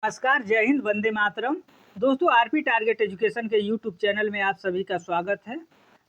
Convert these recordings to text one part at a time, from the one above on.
नमस्कार, जय हिंद, वंदे मातरम। दोस्तों, आरपी टारगेट एजुकेशन के यूट्यूब चैनल में आप सभी का स्वागत है।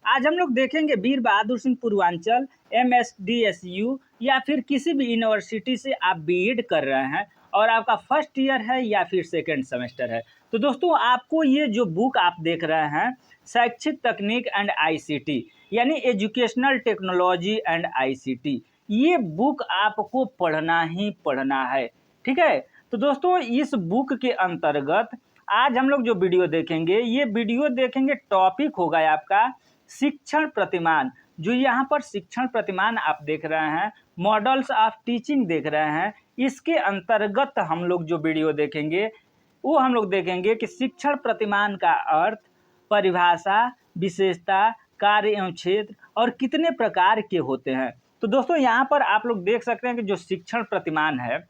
आज हम लोग देखेंगे वीर बहादुर सिंह पूर्वांचल MSDSU या फिर किसी भी यूनिवर्सिटी से आप बीएड कर रहे हैं और आपका फर्स्ट ईयर है या फिर सेकेंड सेमेस्टर है। तो दोस्तों, आपको ये जो बुक आप देख रहे हैं, शैक्षिक तकनीक एंड ICT यानी एजुकेशनल टेक्नोलॉजी एंड ICT, ये बुक आपको पढ़ना ही पढ़ना है। ठीक है। तो दोस्तों, इस बुक के अंतर्गत आज हम लोग जो वीडियो देखेंगे, ये वीडियो देखेंगे, टॉपिक होगा आपका शिक्षण प्रतिमान। जो यहाँ पर शिक्षण प्रतिमान आप देख रहे हैं, मॉडल्स ऑफ टीचिंग देख रहे हैं, इसके अंतर्गत हम लोग जो वीडियो देखेंगे वो हम लोग देखेंगे कि शिक्षण प्रतिमान का अर्थ, परिभाषा, विशेषता, कार्य एवं क्षेत्र और कितने प्रकार के होते हैं। तो दोस्तों, यहाँ पर आप लोग देख सकते हैं कि जो शिक्षण प्रतिमान है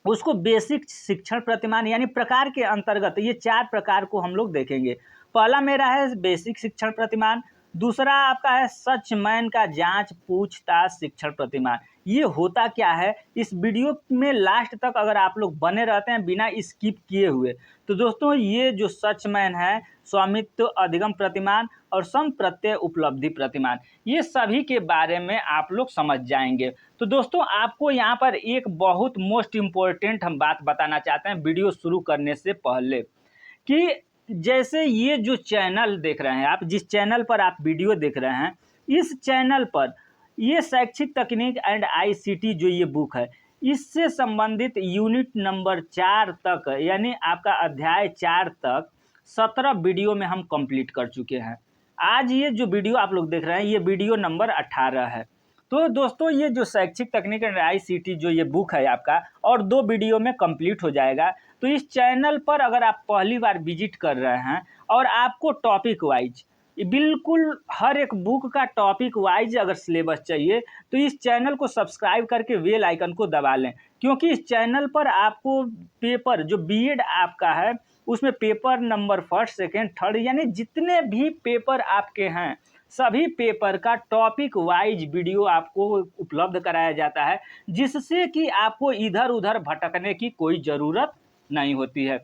उसको बेसिक शिक्षण प्रतिमान यानी प्रकार के अंतर्गत ये 4 प्रकार को हम लोग देखेंगे। पहला मेरा है बेसिक शिक्षण प्रतिमान, दूसरा आपका है सच मैन का जांच पूछताछ शिक्षण प्रतिमान। ये होता क्या है, इस वीडियो में लास्ट तक अगर आप लोग बने रहते हैं बिना स्किप किए हुए, तो दोस्तों ये जो सच मैन है, स्वामित्व अधिगम प्रतिमान और सम प्रत्यय उपलब्धि प्रतिमान, ये सभी के बारे में आप लोग समझ जाएंगे। तो दोस्तों, आपको यहाँ पर एक बहुत मोस्ट इम्पोर्टेंट हम बात बताना चाहते हैं वीडियो शुरू करने से पहले, कि जैसे ये जो चैनल देख रहे हैं आप, जिस चैनल पर आप वीडियो देख रहे हैं, इस चैनल पर ये शैक्षिक तकनीक एंड ICT जो ये बुक है, इससे संबंधित यूनिट नंबर 4 तक यानी आपका अध्याय 4 तक 17 वीडियो में हम कंप्लीट कर चुके हैं। आज ये जो वीडियो आप लोग देख रहे हैं, ये वीडियो नंबर 18 है। तो दोस्तों, ये जो शैक्षिक तकनीक एंड ICT जो ये बुक है आपका, और 2 वीडियो में कंप्लीट हो जाएगा। तो इस चैनल पर अगर आप पहली बार विजिट कर रहे हैं और आपको टॉपिक वाइज बिल्कुल हर एक बुक का टॉपिक वाइज अगर सिलेबस चाहिए, तो इस चैनल को सब्सक्राइब करके बेल आइकन को दबा लें, क्योंकि इस चैनल पर आपको पेपर जो बीएड आपका है उसमें paper number first, second, third यानी जितने भी पेपर आपके हैं सभी पेपर का टॉपिक वाइज वीडियो आपको उपलब्ध कराया जाता है, जिससे कि आपको इधर उधर भटकने की कोई ज़रूरत नहीं होती है।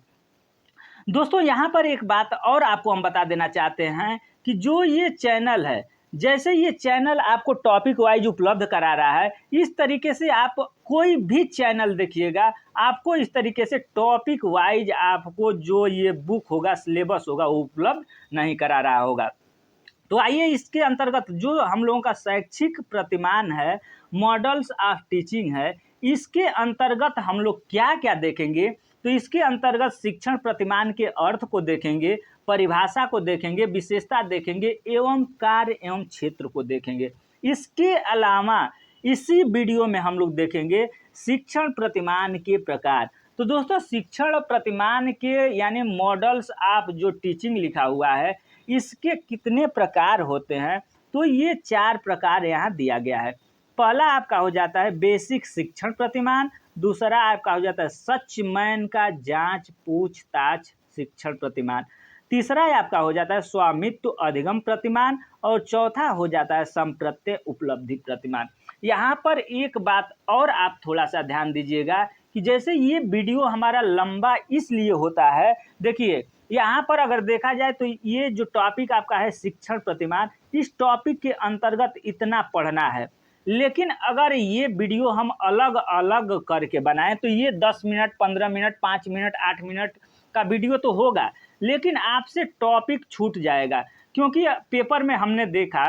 दोस्तों, यहाँ पर एक बात और आपको हम बता देना चाहते हैं कि जो ये चैनल है, जैसे ये चैनल आपको टॉपिक वाइज उपलब्ध करा रहा है, इस तरीके से आप कोई भी चैनल देखिएगा, आपको इस तरीके से टॉपिक वाइज आपको जो ये बुक होगा, सिलेबस होगा, वो उपलब्ध नहीं करा रहा होगा। तो आइए इसके अंतर्गत जो हम लोगों का शैक्षिक प्रतिमान है, मॉडल्स ऑफ टीचिंग है, इसके अंतर्गत हम लोग क्या क्या देखेंगे। तो इसके अंतर्गत शिक्षण प्रतिमान के अर्थ को देखेंगे, परिभाषा को देखेंगे, विशेषता देखेंगे एवं कार्य एवं क्षेत्र को देखेंगे। इसके अलावा इसी वीडियो में हम लोग देखेंगे शिक्षण प्रतिमान के प्रकार। तो दोस्तों, शिक्षण प्रतिमान के यानी मॉडल्स ऑफ जो टीचिंग लिखा हुआ है, इसके कितने प्रकार होते हैं, तो ये 4 प्रकार यहाँ दिया गया है। पहला आपका हो जाता है बेसिक शिक्षण प्रतिमान, दूसरा आपका हो जाता है सच मैन का जांच पूछताछ शिक्षण प्रतिमान, तीसरा आपका हो जाता है स्वामित्व अधिगम प्रतिमान और चौथा हो जाता है संप्रत्यय उपलब्धि प्रतिमान। यहाँ पर एक बात और आप थोड़ा सा ध्यान दीजिएगा कि जैसे ये वीडियो हमारा लंबा इसलिए होता है, देखिए यहाँ पर अगर देखा जाए तो ये जो टॉपिक आपका है शिक्षण प्रतिमान, इस टॉपिक के अंतर्गत इतना पढ़ना है, लेकिन अगर ये वीडियो हम अलग अलग करके बनाएं तो ये 10 मिनट, 15 मिनट, 5 मिनट, 8 मिनट का वीडियो तो होगा, लेकिन आपसे टॉपिक छूट जाएगा। क्योंकि पेपर में हमने देखा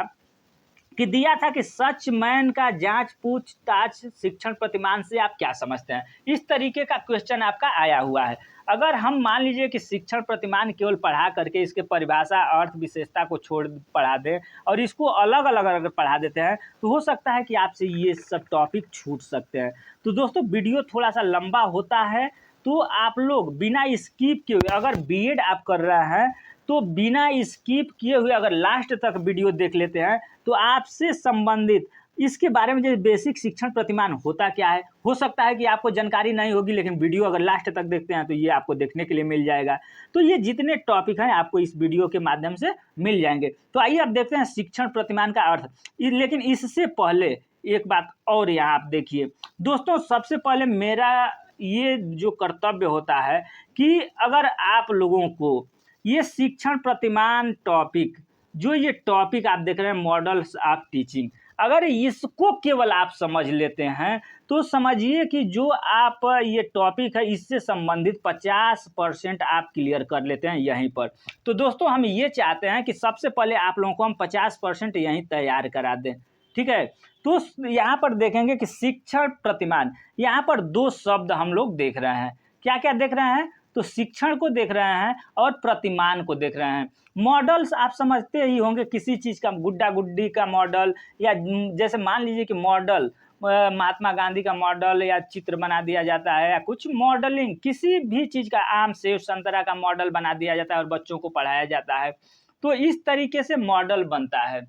कि दिया था कि सच मैन का जांच पूछताछ शिक्षण प्रतिमान से आप क्या समझते हैं, इस तरीके का क्वेश्चन आपका आया हुआ है। अगर हम मान लीजिए कि शिक्षण प्रतिमान केवल पढ़ा करके इसके परिभाषा, अर्थ, विशेषता को छोड़ पढ़ा दें और इसको अलग अलग अगर पढ़ा देते हैं, तो हो सकता है कि आपसे ये सब टॉपिक छूट सकते हैं। तो दोस्तों, वीडियो थोड़ा सा लंबा होता है, तो आप लोग बिना स्किप किए हुए, अगर बीएड आप कर रहे हैं तो बिना स्किप किए हुए अगर लास्ट तक वीडियो देख लेते हैं, तो आपसे संबंधित इसके बारे में जो बेसिक शिक्षण प्रतिमान होता क्या है, हो सकता है कि आपको जानकारी नहीं होगी, लेकिन वीडियो अगर लास्ट तक देखते हैं तो ये आपको देखने के लिए मिल जाएगा। तो ये जितने टॉपिक हैं आपको इस वीडियो के माध्यम से मिल जाएंगे। तो आइए अब देखते हैं शिक्षण प्रतिमान का अर्थ। लेकिन इससे पहले एक बात और यहाँ आप देखिए दोस्तों, सबसे पहले मेरा ये जो कर्तव्य होता है कि अगर आप लोगों को ये शिक्षण प्रतिमान टॉपिक, जो ये टॉपिक आप देख रहे हैं मॉडल्स ऑफ टीचिंग, अगर इसको केवल आप समझ लेते हैं तो समझिए कि जो आप ये टॉपिक है इससे संबंधित 50% आप क्लियर कर लेते हैं यहीं पर। तो दोस्तों हम ये चाहते हैं कि सबसे पहले आप लोगों को हम 50% यहीं तैयार करा दें, ठीक है। तो यहाँ पर देखेंगे कि शिक्षण प्रतिमान, यहाँ पर 2 शब्द हम लोग देख रहे हैं। क्या क्या देख रहे हैं? तो शिक्षण को देख रहे हैं और प्रतिमान को देख रहे हैं। मॉडल्स आप समझते ही होंगे, किसी चीज़ का गुड्डा गुड्डी का मॉडल, या जैसे मान लीजिए कि मॉडल महात्मा गांधी का मॉडल या चित्र बना दिया जाता है, या कुछ मॉडलिंग किसी भी चीज़ का, आम सेब संतरा का मॉडल बना दिया जाता है और बच्चों को पढ़ाया जाता है। तो इस तरीके से मॉडल बनता है।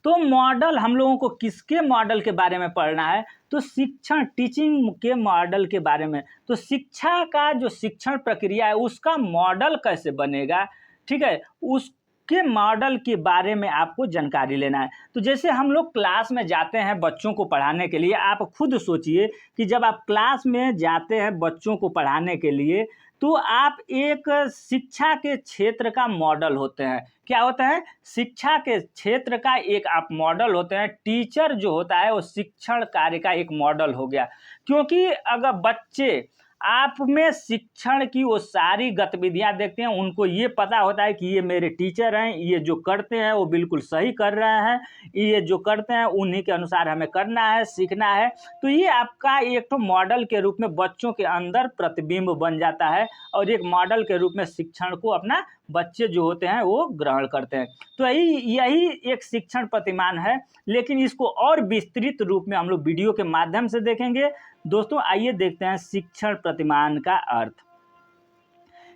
तो मॉडल हम लोगों को किसके मॉडल के बारे में पढ़ना है? तो शिक्षण टीचिंग के मॉडल के बारे में। तो शिक्षा का जो शिक्षण प्रक्रिया है उसका मॉडल कैसे बनेगा, ठीक है, उसके मॉडल के बारे में आपको जानकारी लेना है। तो जैसे हम लोग क्लास में जाते हैं बच्चों को पढ़ाने के लिए, आप खुद सोचिए कि जब आप क्लास में जाते हैं बच्चों को पढ़ाने के लिए तो आप एक शिक्षा के क्षेत्र का मॉडल होते हैं। क्या होता है? शिक्षा के क्षेत्र का एक आप मॉडल होते हैं। टीचर जो होता है वो शिक्षण कार्य का एक मॉडल हो गया, क्योंकि अगर बच्चे आप में शिक्षण की वो सारी गतिविधियां देखते हैं, उनको ये पता होता है कि ये मेरे टीचर हैं, ये जो करते हैं वो बिल्कुल सही कर रहे हैं, ये जो करते हैं उन्हीं के अनुसार हमें करना है, सीखना है। तो ये आपका एक तो मॉडल के रूप में बच्चों के अंदर प्रतिबिंब बन जाता है और एक मॉडल के रूप में शिक्षण को अपना बच्चे जो होते हैं वो ग्रहण करते हैं। तो यही एक शिक्षण प्रतिमान है, लेकिन इसको और विस्तृत रूप में हम लोग वीडियो के माध्यम से देखेंगे। दोस्तों आइए देखते हैं शिक्षण प्रतिमान का अर्थ।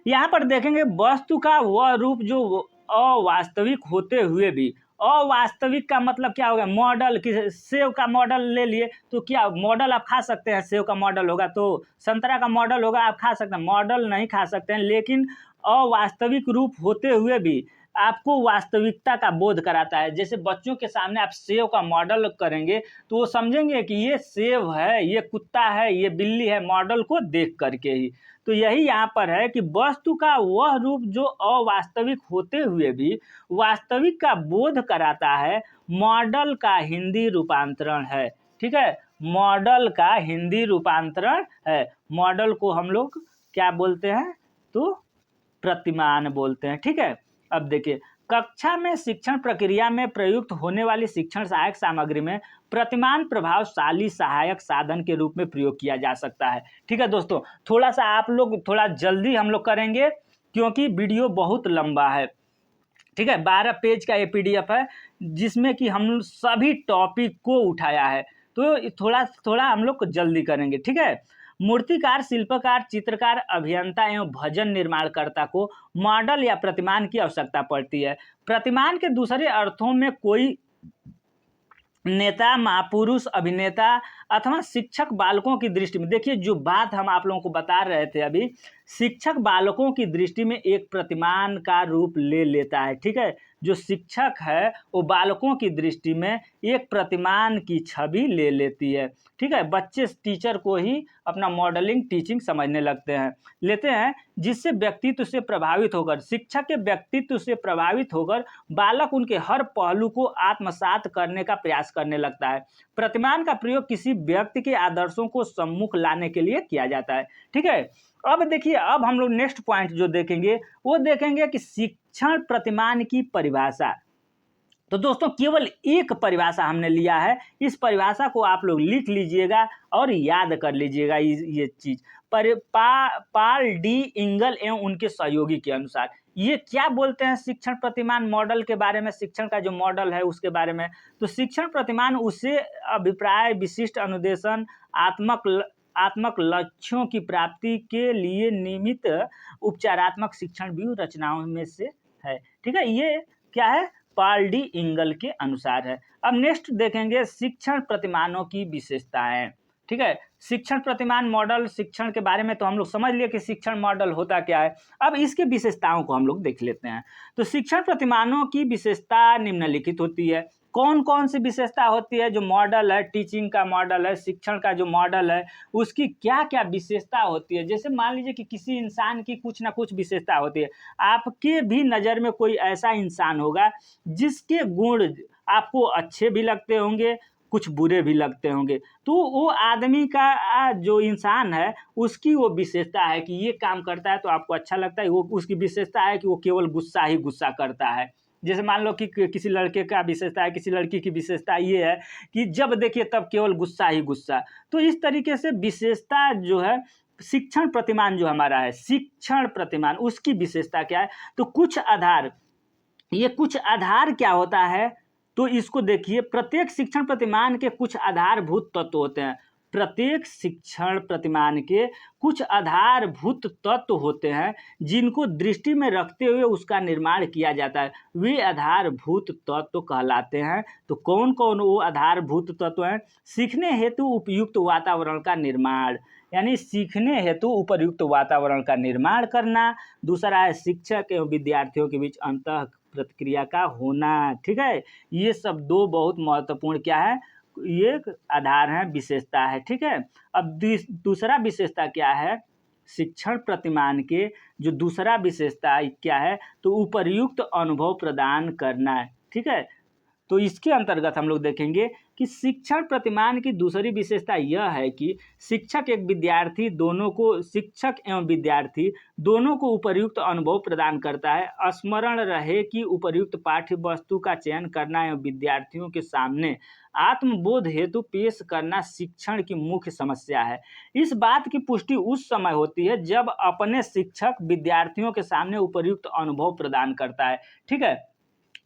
यहाँ पर देखेंगे वस्तु का वह रूप जो अवास्तविक होते हुए भी, अवास्तविक का मतलब क्या होगा? मॉडल, कि सेव का मॉडल ले लिए तो क्या मॉडल आप खा सकते हैं? सेव का मॉडल होगा तो संतरा का मॉडल होगा, आप खा सकते हैं? मॉडल नहीं खा सकते हैं, लेकिन अवास्तविक रूप होते हुए भी आपको वास्तविकता का बोध कराता है। जैसे बच्चों के सामने आप सेव का मॉडल करेंगे तो वो समझेंगे कि ये सेव है, ये कुत्ता है, ये बिल्ली है, मॉडल को देख करके ही। तो यही यहाँ पर है कि वस्तु का वह रूप जो अवास्तविक होते हुए भी वास्तविक का बोध कराता है, मॉडल का हिंदी रूपांतरण है, ठीक है। मॉडल का हिंदी रूपांतरण है। मॉडल को हम लोग क्या बोलते हैं? तो प्रतिमान बोलते हैं, ठीक है। अब देखिए, कक्षा में शिक्षण प्रक्रिया में प्रयुक्त होने वाली शिक्षण सहायक सामग्री में प्रतिमान प्रभावशाली सहायक साधन के रूप में प्रयोग किया जा सकता है, ठीक है। दोस्तों थोड़ा सा आप लोग थोड़ा जल्दी हम लोग करेंगे क्योंकि वीडियो बहुत लंबा है, ठीक है। 12 पेज का ये PDF है जिसमें कि हम सभी टॉपिक को उठाया है, तो थोड़ा थोड़ा हम लोग जल्दी करेंगे, ठीक है। मूर्तिकार, शिल्पकार, चित्रकार, अभियंता एवं भजन निर्माणकर्ता को मॉडल या प्रतिमान की आवश्यकता पड़ती है। प्रतिमान के दूसरे अर्थों में कोई नेता, महापुरुष, अभिनेता अथवा शिक्षक बालकों की दृष्टि में, देखिए जो बात हम आप लोगों को बता रहे थे अभी, शिक्षक बालकों की दृष्टि में एक प्रतिमान का रूप ले लेता है, ठीक है। जो शिक्षक है वो बालकों की दृष्टि में एक प्रतिमान की छवि ले लेती है, ठीक है। बच्चे टीचर को ही अपना मॉडलिंग टीचिंग समझने लेते हैं, जिससे व्यक्तित्व से प्रभावित होकर, शिक्षक के व्यक्तित्व से प्रभावित होकर बालक उनके हर पहलू को आत्मसात करने का प्रयास करने लगता है। प्रतिमान का प्रयोग किसी व्यक्ति के आदर्शों को सम्मुख लाने के लिए किया जाता है, ठीक है। अब देखिए, अब हम लोग नेक्स्ट पॉइंट जो देखेंगे वो देखेंगे कि शिक्षण प्रतिमान की परिभाषा। तो दोस्तों केवल एक परिभाषा हमने लिया है, इस परिभाषा को आप लोग लिख लीजिएगा और याद कर लीजिएगा ये चीज। पॉल डी इंगल एवं उनके सहयोगी के अनुसार ये क्या बोलते हैं शिक्षण प्रतिमान मॉडल के बारे में, शिक्षण का जो मॉडल है उसके बारे में। तो शिक्षण प्रतिमान उसे अभिप्राय, विशिष्ट अनुदेशन, आत्मक लक्ष्यों की प्राप्ति के लिए नियमित उपचारात्मक शिक्षण व्यूह रचनाओं में से है, ठीक है। ये क्या है? पॉल डी इंगल के अनुसार है। अब नेक्स्ट देखेंगे शिक्षण प्रतिमानों की विशेषताएं, ठीक है। शिक्षण प्रतिमान मॉडल, शिक्षण के बारे में तो हम लोग समझ लिए कि शिक्षण मॉडल होता क्या है। अब इसके विशेषताओं को हम लोग देख लेते हैं। तो शिक्षण प्रतिमानों की विशेषता निम्नलिखित होती है। कौन कौन सी विशेषता होती है, जो मॉडल है, टीचिंग का मॉडल है, शिक्षण का जो मॉडल है, उसकी क्या क्या विशेषता होती है। जैसे मान लीजिए कि किसी इंसान की कुछ ना कुछ विशेषता होती है। आपके भी नज़र में कोई ऐसा इंसान होगा जिसके गुण आपको अच्छे भी लगते होंगे, कुछ बुरे भी लगते होंगे। तो वो आदमी का जो इंसान है उसकी वो विशेषता है कि ये काम करता है तो आपको अच्छा लगता है। वो उसकी विशेषता है कि वो केवल गुस्सा ही गुस्सा करता है। जैसे मान लो कि किसी लड़के का विशेषता है, किसी लड़की की विशेषता ये है कि जब देखिए तब केवल गुस्सा ही गुस्सा। तो इस तरीके से विशेषता जो है, शिक्षण प्रतिमान जो हमारा है, शिक्षण प्रतिमान उसकी विशेषता क्या है, तो कुछ आधार, ये कुछ आधार क्या होता है, तो इसको देखिए। प्रत्येक शिक्षण प्रतिमान के कुछ आधारभूत तत्व होते हैं। प्रत्येक शिक्षण प्रतिमान के कुछ आधारभूत तत्व होते हैं जिनको दृष्टि में रखते हुए उसका निर्माण किया जाता है, वे आधारभूत तत्व कहलाते हैं। तो कौन कौन वो आधारभूत तत्व हैं? सीखने हेतु उपयुक्त वातावरण का निर्माण, यानी सीखने हेतु उपयुक्त वातावरण का निर्माण करना। दूसरा है शिक्षक एवं विद्यार्थियों के बीच अंतः प्रतिक्रिया का होना। ठीक है, ये सब दो बहुत महत्वपूर्ण क्या है, ये आधार है, विशेषता है। ठीक है, अब दूसरा विशेषता क्या है, शिक्षण प्रतिमान के जो दूसरा विशेषता क्या है, तो उपर्युक्त अनुभव प्रदान करना है। ठीक है, तो इसके अंतर्गत हम लोग देखेंगे कि शिक्षण प्रतिमान की दूसरी विशेषता यह है कि शिक्षक एवं विद्यार्थी दोनों को उपर्युक्त अनुभव प्रदान करता है। स्मरण रहे कि उपर्युक्त पाठ्य वस्तु का चयन करना एवं विद्यार्थियों के सामने आत्मबोध हेतु पेश करना शिक्षण की मुख्य समस्या है। इस बात की पुष्टि उस समय होती है जब अपने शिक्षक विद्यार्थियों के सामने उपर्युक्त अनुभव प्रदान करता है। ठीक है,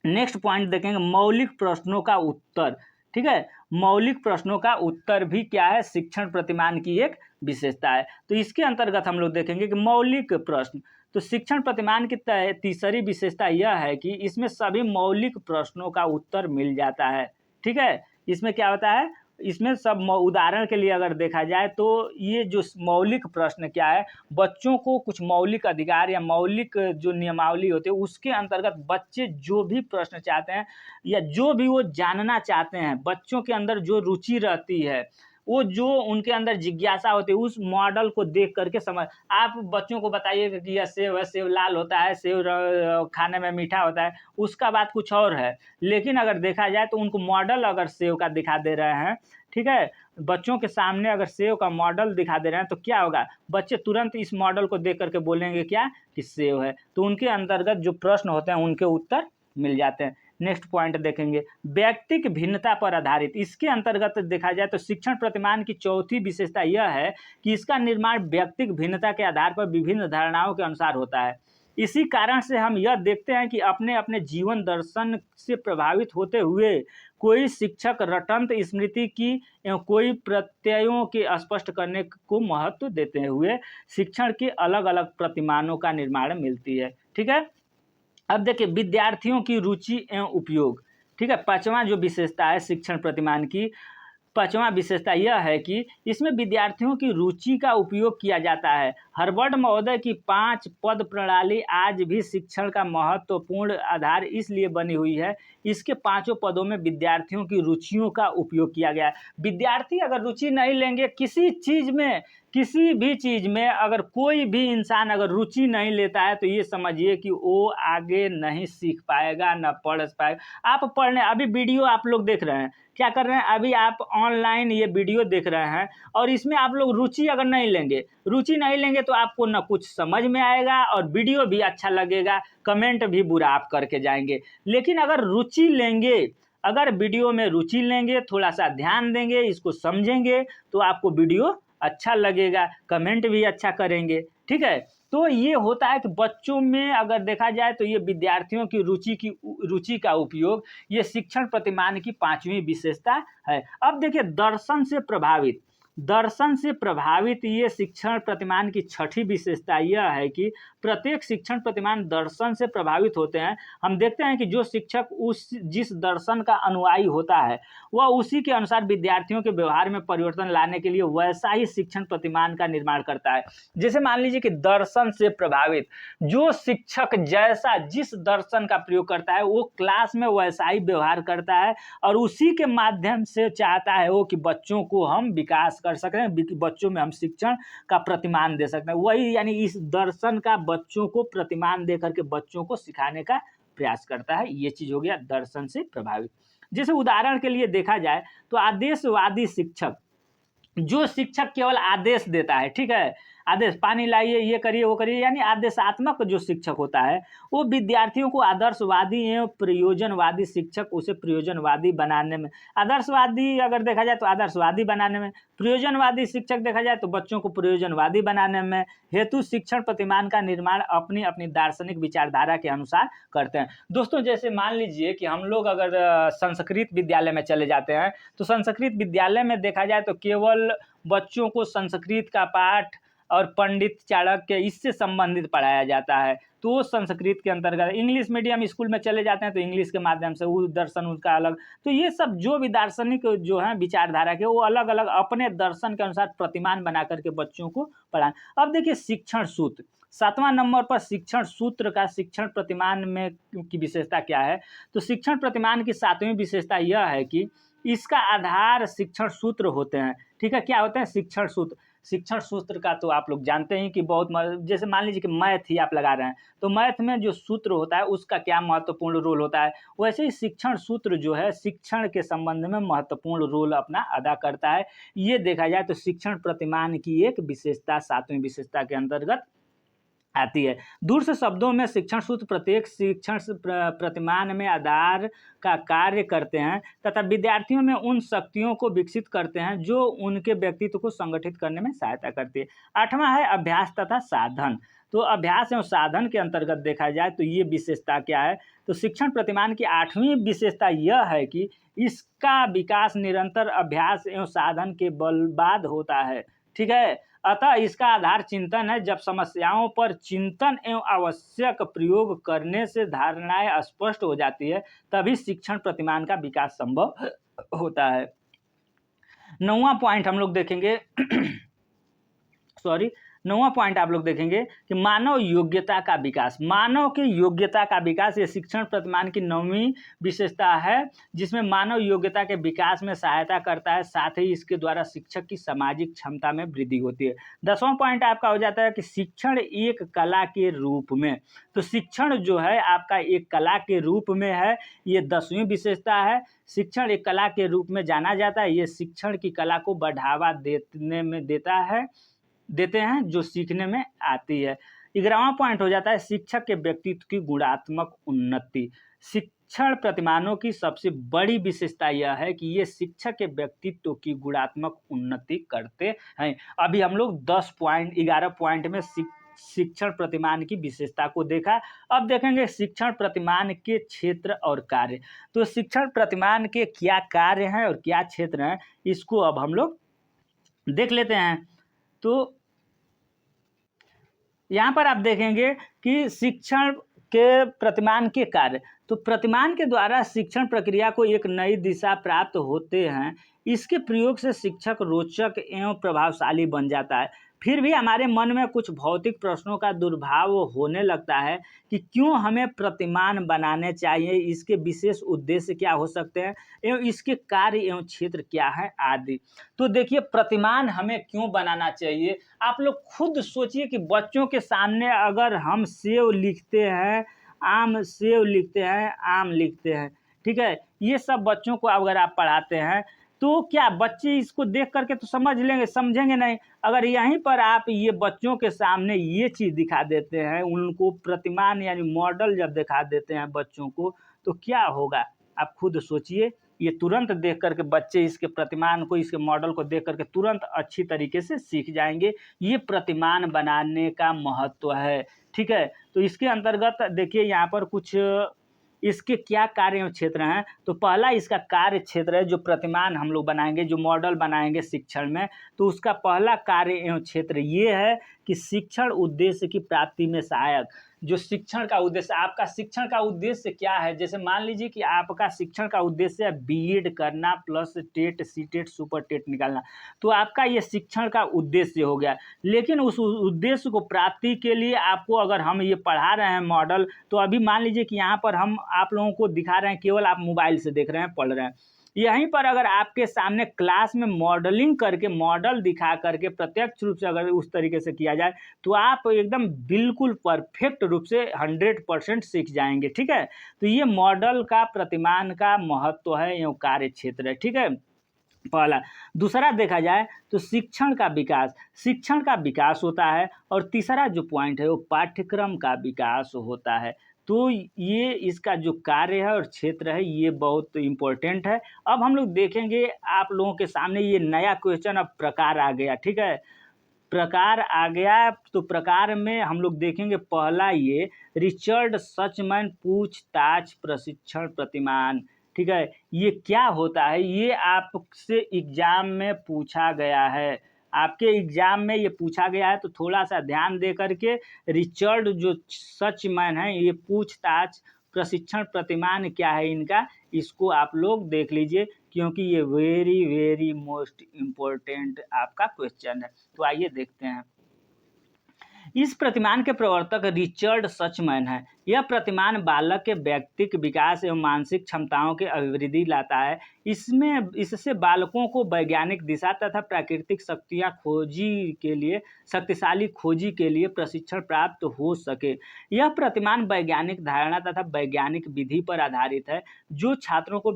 नेक्स्ट पॉइंट देखेंगे, मौलिक प्रश्नों का उत्तर। ठीक है, मौलिक प्रश्नों का उत्तर भी क्या है, शिक्षण प्रतिमान की एक विशेषता है। तो इसके अंतर्गत हम लोग देखेंगे कि मौलिक प्रश्न, तो शिक्षण प्रतिमान की तीसरी विशेषता यह है कि इसमें सभी मौलिक प्रश्नों का उत्तर मिल जाता है। ठीक है, इसमें क्या होता है, इसमें सब उदाहरण के लिए अगर देखा जाए तो ये जो मौलिक प्रश्न क्या है, बच्चों को कुछ मौलिक अधिकार या मौलिक जो नियमावली होती है उसके अंतर्गत बच्चे जो भी प्रश्न चाहते हैं या जो भी वो जानना चाहते हैं, बच्चों के अंदर जो रुचि रहती है, वो जो उनके अंदर जिज्ञासा होती है, उस मॉडल को देख करके समझ। आप बच्चों को बताइएगा कि यह सेब है, सेब लाल होता है, सेब खाने में मीठा होता है, उसका बात कुछ और है। लेकिन अगर देखा जाए तो उनको मॉडल अगर सेब का दिखा दे रहे हैं, ठीक है, बच्चों के सामने अगर सेब का मॉडल दिखा दे रहे हैं तो क्या होगा, बच्चे तुरंत इस मॉडल को देख करके बोलेंगे क्या, कि सेब है। तो उनके अंतर्गत जो प्रश्न होते हैं उनके उत्तर मिल जाते हैं। नेक्स्ट पॉइंट देखेंगे, व्यक्तिक भिन्नता पर आधारित। इसके अंतर्गत देखा जाए तो शिक्षण प्रतिमान की चौथी विशेषता यह है कि इसका निर्माण व्यक्तिक भिन्नता के आधार पर विभिन्न धारणाओं के अनुसार होता है। इसी कारण से हम यह देखते हैं कि अपने अपने जीवन दर्शन से प्रभावित होते हुए कोई शिक्षक रटंत स्मृति की एवं कोई प्रत्ययों के स्पष्ट करने को महत्व देते हुए शिक्षण के अलग अलग प्रतिमानों का निर्माण मिलती है। ठीक है, अब देखिए विद्यार्थियों की रुचि एवं उपयोग। ठीक है, पांचवा जो विशेषता है शिक्षण प्रतिमान की, पांचवा विशेषता यह है कि इसमें विद्यार्थियों की रुचि का उपयोग किया जाता है। हार्वर्ड महोदय की 5 पद प्रणाली आज भी शिक्षण का महत्वपूर्ण आधार इसलिए बनी हुई है, इसके 5 पदों में विद्यार्थियों की रुचियों का उपयोग किया गया है। विद्यार्थी अगर रुचि नहीं लेंगे किसी चीज़ में, किसी भी चीज़ में, अगर कोई भी इंसान अगर रुचि नहीं लेता है तो ये समझिए कि वो आगे नहीं सीख पाएगा, ना पढ़ पाएगा। आप पढ़ने, अभी वीडियो आप लोग देख रहे हैं, क्या कर रहे हैं, अभी आप ऑनलाइन ये वीडियो देख रहे हैं और इसमें आप लोग रुचि अगर नहीं लेंगे, रुचि नहीं लेंगे तो आपको ना कुछ समझ में आएगा और वीडियो भी अच्छा लगेगा, कमेंट भी बुरा आप करके जाएंगे। लेकिन अगर रुचि लेंगे, अगर वीडियो में रुचि लेंगे, थोड़ा सा ध्यान देंगे, इसको समझेंगे, तो आपको वीडियो अच्छा लगेगा, कमेंट भी अच्छा करेंगे। ठीक है, तो ये होता है कि बच्चों में अगर देखा जाए तो ये विद्यार्थियों की रुचि का उपयोग, ये शिक्षण प्रतिमान की 5वीं विशेषता है। अब देखिए दर्शन से प्रभावित, दर्शन से प्रभावित ये शिक्षण प्रतिमान की छठी विशेषता यह है कि प्रत्येक शिक्षण प्रतिमान दर्शन से प्रभावित होते हैं। हम देखते हैं कि जो शिक्षक जिस दर्शन का अनुयायी होता है वह उसी के अनुसार विद्यार्थियों के व्यवहार में परिवर्तन लाने के लिए वैसा ही शिक्षण प्रतिमान का निर्माण करता है। जैसे मान लीजिए कि दर्शन से प्रभावित जो शिक्षक जैसा जिस दर्शन का प्रयोग करता है वो क्लास में वैसा ही व्यवहार करता है और उसी के माध्यम से चाहता है वो कि बच्चों को हम विकास कर सकें, बच्चों में हम शिक्षण का प्रतिमान दे सकते हैं। वही यानी इस दर्शन का बच्चों को प्रतिमान दे करके बच्चों को सिखाने का प्रयास करता है। ये चीज हो गया दर्शन से प्रभावित। जैसे उदाहरण के लिए देखा जाए तो आदेशवादी शिक्षक, जो शिक्षक केवल आदेश देता है, ठीक है, आदेश पानी लाइए, ये करिए, वो करिए, यानी आदेशात्मक जो शिक्षक होता है वो विद्यार्थियों को आदर्शवादी एवं प्रयोजनवादी शिक्षक उसे प्रयोजनवादी बनाने में, आदर्शवादी अगर देखा जाए तो आदर्शवादी बनाने में, प्रयोजनवादी शिक्षक देखा जाए तो बच्चों को प्रयोजनवादी बनाने में हेतु शिक्षण प्रतिमान का निर्माण अपनी अपनी दार्शनिक विचारधारा के अनुसार करते हैं। दोस्तों जैसे मान लीजिए कि हम लोग अगर संस्कृत विद्यालय में चले जाते हैं तो संस्कृत विद्यालय में देखा जाए तो केवल बच्चों को संस्कृत का पाठ और पंडित चाणक्य इससे संबंधित पढ़ाया जाता है। तो वो संस्कृत के अंतर्गत, इंग्लिश मीडियम स्कूल में चले जाते हैं तो इंग्लिश के माध्यम से वो दर्शन उनका अलग। तो ये सब जो भी दार्शनिक जो है विचारधारा के वो अलग अलग अपने दर्शन के अनुसार प्रतिमान बना करके बच्चों को पढ़ाएं। अब देखिए शिक्षण सूत्र 7वां नंबर पर शिक्षण सूत्र का शिक्षण प्रतिमान में की विशेषता क्या है। तो शिक्षण प्रतिमान की 7वीं विशेषता यह है कि इसका आधार शिक्षण सूत्र होते हैं। ठीक है, क्या होते हैं शिक्षण सूत्र। शिक्षण सूत्र का तो आप लोग जानते हैं कि बहुत, जैसे मान लीजिए कि मैथ ही आप लगा रहे हैं तो मैथ में जो सूत्र होता है उसका क्या महत्वपूर्ण रोल होता है, वैसे ही शिक्षण सूत्र जो है शिक्षण के संबंध में महत्वपूर्ण रोल अपना अदा करता है। ये देखा जाए तो शिक्षण प्रतिमान की एक विशेषता 7वीं विशेषता के अंतर्गत आती है। दूर से शब्दों में शिक्षण सूत्र प्रत्येक शिक्षण प्रतिमान में आधार का कार्य करते हैं तथा विद्यार्थियों में उन शक्तियों को विकसित करते हैं जो उनके व्यक्तित्व को संगठित करने में सहायता करती है। 8वां है अभ्यास तथा साधन। तो अभ्यास एवं साधन के अंतर्गत देखा जाए तो ये विशेषता क्या है। तो शिक्षण प्रतिमान की 8वीं विशेषता यह है कि इसका विकास निरंतर अभ्यास एवं साधन के बलवाद होता है। ठीक है, अतः इसका आधार चिंतन है। जब समस्याओं पर चिंतन एवं आवश्यक प्रयोग करने से धारणाएं स्पष्ट हो जाती है तभी शिक्षण प्रतिमान का विकास संभव होता है। 9वां पॉइंट हम लोग देखेंगे नौवां पॉइंट आप लोग देखेंगे कि मानव योग्यता का विकास। मानव की योग्यता का विकास ये शिक्षण प्रतिमान की 9वीं विशेषता है जिसमें मानव योग्यता के विकास में सहायता करता है, साथ ही इसके द्वारा शिक्षक की सामाजिक क्षमता में वृद्धि होती है। 10वां पॉइंट आपका हो जाता है कि शिक्षण एक कला के रूप में। तो शिक्षण जो है आपका एक कला के रूप में है, ये 10वीं विशेषता है। शिक्षण एक कला के रूप में जाना जाता है, ये शिक्षण की कला को बढ़ावा देते हैं जो सीखने में आती है। 11वां पॉइंट हो जाता है शिक्षक के व्यक्तित्व की गुणात्मक उन्नति। शिक्षण प्रतिमानों की सबसे बड़ी विशेषता यह है कि ये शिक्षक के व्यक्तित्व की गुणात्मक उन्नति करते हैं। अभी हम लोग 11 पॉइंट में शिक्षण प्रतिमान की विशेषता को देखा। अब देखेंगे शिक्षण प्रतिमान के क्षेत्र और कार्य। तो शिक्षण प्रतिमान के क्या कार्य हैं और क्या क्षेत्र हैं इसको अब हम लोग देख लेते हैं। तो यहाँ पर आप देखेंगे कि शिक्षण के प्रतिमान के कार्य। तो प्रतिमान के द्वारा शिक्षण प्रक्रिया को एक नई दिशा प्राप्त होते हैं। इसके प्रयोग से शिक्षक रोचक एवं प्रभावशाली बन जाता है। फिर भी हमारे मन में कुछ भौतिक प्रश्नों का दुर्भाव होने लगता है कि क्यों हमें प्रतिमान बनाने चाहिए, इसके विशेष उद्देश्य क्या हो सकते हैं एवं इसके कार्य एवं क्षेत्र क्या है आदि। तो देखिए प्रतिमान हमें क्यों बनाना चाहिए, आप लोग खुद सोचिए कि बच्चों के सामने अगर हम सेव लिखते हैं, आम सेव लिखते हैं, आम लिखते हैं, ठीक है, ये सब बच्चों को अगर आप पढ़ाते हैं तो क्या बच्चे इसको देख करके तो समझ लेंगे, समझेंगे नहीं। अगर यहीं पर आप ये बच्चों के सामने ये चीज़ दिखा देते हैं, उनको प्रतिमान यानी मॉडल जब दिखा देते हैं बच्चों को तो क्या होगा आप खुद सोचिए। ये तुरंत देख करके बच्चे इसके प्रतिमान को, इसके मॉडल को देख करके तुरंत अच्छी तरीके से सीख जाएंगे। ये प्रतिमान बनाने का महत्व है। ठीक है, तो इसके अंतर्गत देखिए यहाँ पर कुछ इसके क्या कार्य एवं क्षेत्र हैं। तो पहला इसका कार्य क्षेत्र है, जो प्रतिमान हम लोग बनाएंगे, जो मॉडल बनाएंगे शिक्षण में, तो उसका पहला कार्य एवं क्षेत्र ये है कि शिक्षण उद्देश्य की प्राप्ति में सहायक। जो शिक्षण का उद्देश्य, आपका शिक्षण का उद्देश्य क्या है, जैसे मान लीजिए कि आपका शिक्षण का उद्देश्य है बीएड करना plus TET CTET super TET निकालना, तो आपका ये शिक्षण का उद्देश्य हो गया। लेकिन उस उद्देश्य को प्राप्ति के लिए आपको, अगर हम ये पढ़ा रहे हैं मॉडल, तो अभी मान लीजिए कि यहाँ पर हम आप लोगों को दिखा रहे हैं, केवल आप मोबाइल से देख रहे हैं, पढ़ रहे हैं। यहीं पर अगर आपके सामने क्लास में मॉडलिंग करके, मॉडल दिखा करके प्रत्यक्ष रूप से अगर उस तरीके से किया जाए, तो आप एकदम बिल्कुल परफेक्ट रूप से 100% सीख जाएंगे। ठीक है, तो ये मॉडल का, प्रतिमान का महत्व है एवं कार्य क्षेत्र है। ठीक है, पहला। दूसरा देखा जाए तो शिक्षण का विकास, शिक्षण का विकास होता है। और तीसरा जो पॉइंट है वो पाठ्यक्रम का विकास होता है। तो ये इसका जो कार्य है और क्षेत्र है, ये बहुत इम्पोर्टेंट है। अब हम लोग देखेंगे, आप लोगों के सामने ये नया क्वेश्चन, अब प्रकार आ गया। ठीक है, प्रकार आ गया, तो प्रकार में हम लोग देखेंगे पहला ये रिचर्ड सचमैन पूछताछ प्रशिक्षण प्रतिमान। ठीक है, ये क्या होता है, ये आपसे एग्जाम में पूछा गया है, आपके एग्जाम में ये पूछा गया है, तो थोड़ा सा ध्यान दे करके रिचर्ड जो सचमैन है, ये पूछताछ प्रशिक्षण प्रतिमान क्या है इनका, इसको आप लोग देख लीजिए, क्योंकि ये वेरी वेरी मोस्ट इम्पोर्टेंट आपका क्वेश्चन है। तो आइए देखते हैं। इस प्रतिमान के प्रवर्तक रिचर्ड सचमैन है। यह प्रतिमान बालक के व्यक्तिक विकास एवं मानसिक क्षमताओं के अभिवृद्धि लाता है। इससे बालकों को वैज्ञानिक दिशा तथा प्राकृतिक शक्तिशाली खोजी के लिए प्रशिक्षण प्राप्त हो सके। यह प्रतिमान वैज्ञानिक धारणा तथा वैज्ञानिक विधि पर आधारित है, जो छात्रों को